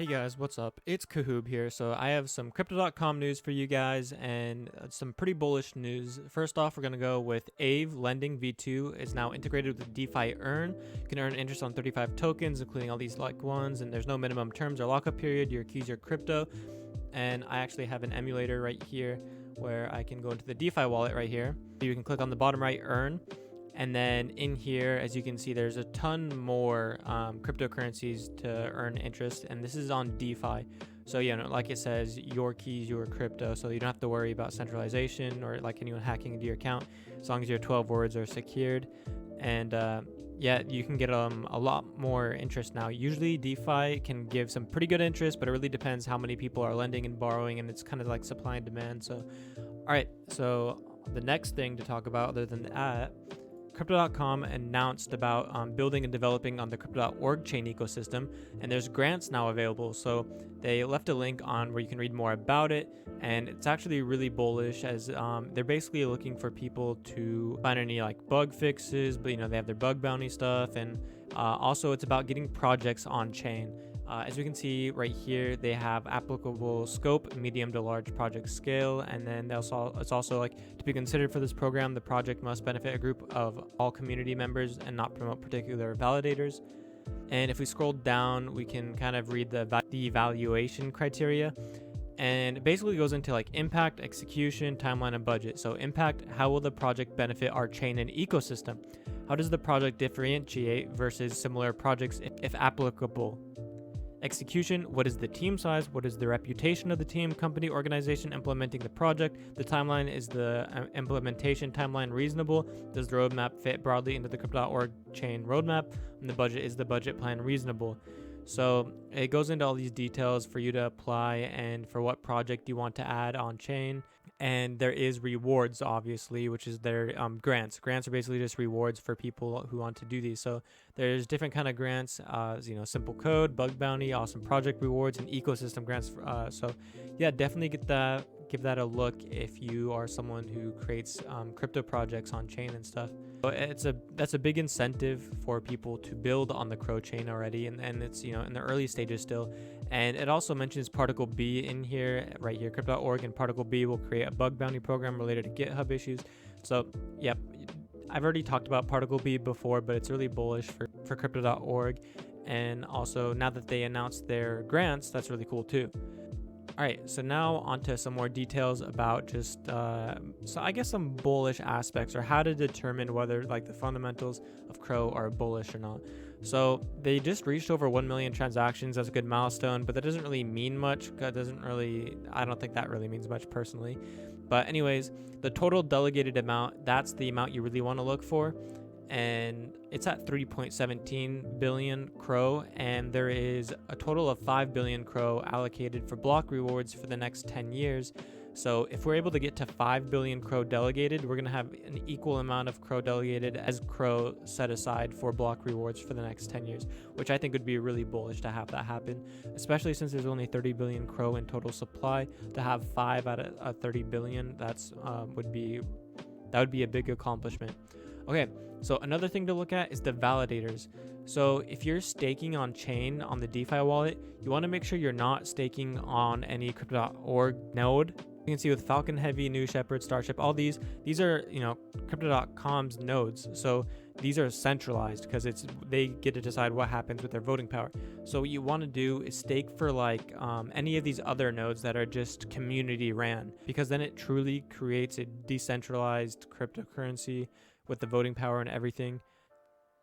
Hey guys, what's up? It's Kahoob here. So I have some crypto.com news for you guys and some pretty bullish news. First off, we're going to go with Aave Lending V2 is now integrated with Defi Earn. You can earn interest on 35 tokens, including all these like ones, and there's no minimum terms or lockup period. Your keys are crypto. And I actually have an emulator right here where I can go into the DeFi wallet right here. You can click on the bottom right, Earn. And then in here, as you can see, there's a ton more cryptocurrencies to earn interest, and this is on DeFi. So, like it says, your keys, your crypto, so you don't have to worry about centralization or like anyone hacking into your account, as long as your 12 words are secured. And you can get a lot more interest now. Usually DeFi can give some pretty good interest, but it really depends how many people are lending and borrowing, and it's kind of like supply and demand. So, all right, so the next thing to talk about other than that, Crypto.com announced about building and developing on the Crypto.org chain ecosystem, and there's grants now available. So they left a link on where you can read more about it, and it's actually really bullish as they're basically looking for people to find any like bug fixes, but they have their bug bounty stuff, and also it's about getting projects on chain. As we can see right here, they have applicable scope, medium to large project scale, and then it's also like to be considered for this program, the project must benefit a group of all community members and not promote particular validators. And if we scroll down, we can kind of read the evaluation criteria. And it basically goes into like impact, execution, timeline, and budget. So impact, how will the project benefit our chain and ecosystem? How does the project differentiate versus similar projects if applicable? Execution, what is the team size? What is the reputation of the team, company, organization implementing the project? The timeline, is the implementation timeline reasonable? Does the roadmap fit broadly into the Crypto.org chain roadmap? And the budget, is the budget plan reasonable? So it goes into all these details for you to apply and for what project you want to add on chain. And there is rewards, obviously, which is their grants. Grants are basically just rewards for people who want to do these. So there's different kind of grants, simple code, bug bounty, awesome project rewards, and ecosystem grants. So yeah, definitely give that a look if you are someone who creates crypto projects on chain and stuff. So that's a big incentive for people to build on the Crow chain already, and it's in the early stages still. And it also mentions Particle B in here, right here, Crypto.org, and Particle B will create a bug bounty program related to GitHub issues. So yep, I've already talked about Particle B before, but it's really bullish for Crypto.org. And also now that they announced their grants, that's really cool too. All right, so now onto some more details about just, so I guess some bullish aspects or how to determine whether like the fundamentals of Crow are bullish or not. So they just reached over 1 million transactions. That's a good milestone, but that doesn't really mean much. I don't think that really means much personally. But anyways, the total delegated amount, that's the amount you really want to look for. And it's at 3.17 billion Crow, and there is a total of 5 billion Crow allocated for block rewards for the next 10 years. So if we're able to get to 5 billion Crow delegated, we're going to have an equal amount of Crow delegated as Crow set aside for block rewards for the next 10 years, which I think would be really bullish to have that happen, especially since there's only 30 billion Crow in total supply. To have 5 out of 30 billion, that would be a big accomplishment. Okay, so another thing to look at is the validators. So if you're staking on chain on the DeFi wallet, you want to make sure you're not staking on any Crypto.org node. You can see with Falcon Heavy, New Shepherd, Starship, all these are Crypto.com's nodes. So these are centralized because they get to decide what happens with their voting power. So what you want to do is stake for like any of these other nodes that are just community ran, because then it truly creates a decentralized cryptocurrency with the voting power and everything.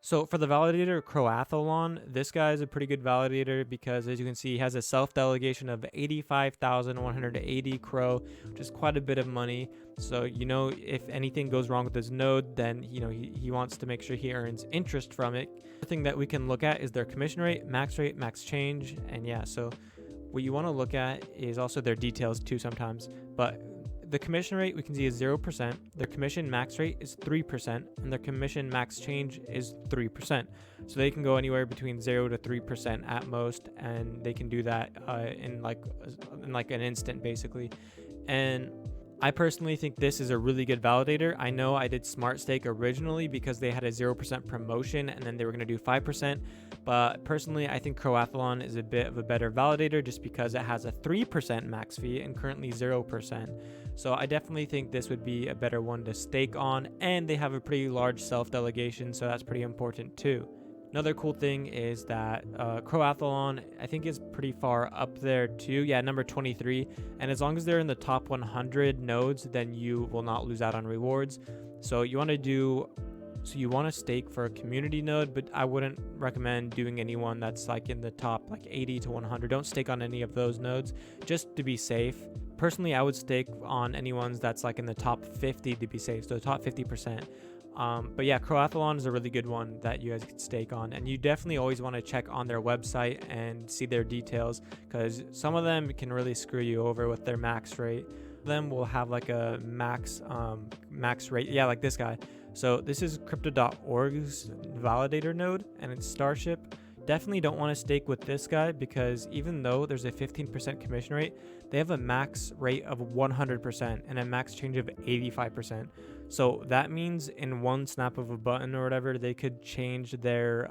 So for the validator Croathlon, this guy is a pretty good validator because, as you can see, he has a self-delegation of 85,180 Crow, which is quite a bit of money. So, if anything goes wrong with his node, then, he wants to make sure he earns interest from it. The thing that we can look at is their commission rate, max change. And yeah, so what you want to look at is also their details too sometimes. But the commission rate we can see is 0%, their commission max rate is 3%, and their commission max change is 3%. So they can go anywhere between 0 to 3% at most, and they can do that in like an instant basically. And I personally think this is a really good validator. I know I did Smart Stake originally because they had a 0% promotion and then they were going to do 5%. But personally, I think Croathlon is a bit of a better validator just because it has a 3% max fee and currently 0%. So I definitely think this would be a better one to stake on, and they have a pretty large self-delegation, so that's pretty important too. Another cool thing is that Croathlon, I think, is pretty far up there too. Yeah, number 23. And as long as they're in the top 100 nodes, then you will not lose out on rewards. So you want to stake for a community node, but I wouldn't recommend doing anyone that's like in the top like 80 to 100. Don't stake on any of those nodes just to be safe. Personally, I would stake on anyone's that's like in the top 50 to be safe, so the top 50%. But yeah, Croathlon is a really good one that you guys can stake on, and you definitely always want to check on their website and see their details, because some of them can really screw you over with their max rate. Them will have like a max rate, yeah, like this guy. So this is crypto.org's validator node, and it's Starship. Definitely don't want to stake with this guy because even though there's a 15% commission rate, they have a max rate of 100% and a max change of 85%. So that means in one snap of a button or whatever, they could change their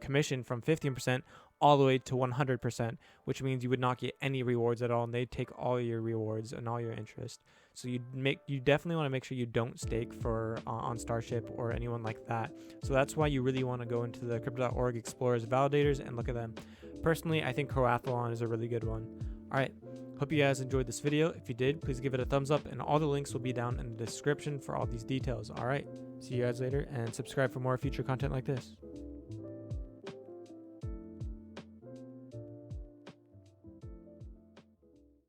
commission from 15% all the way to 100%, which means you would not get any rewards at all, and they'd take all your rewards and all your interest. So you definitely want to make sure you don't stake for on Starship or anyone like that. So that's why you really want to go into the crypto.org explorers validators and look at them. Personally, I think Croathlon is a really good one. All right. Hope you guys enjoyed this video. If you did, please give it a thumbs up, and all the links will be down in the description for all these details. All right. See you guys later, and subscribe for more future content like this.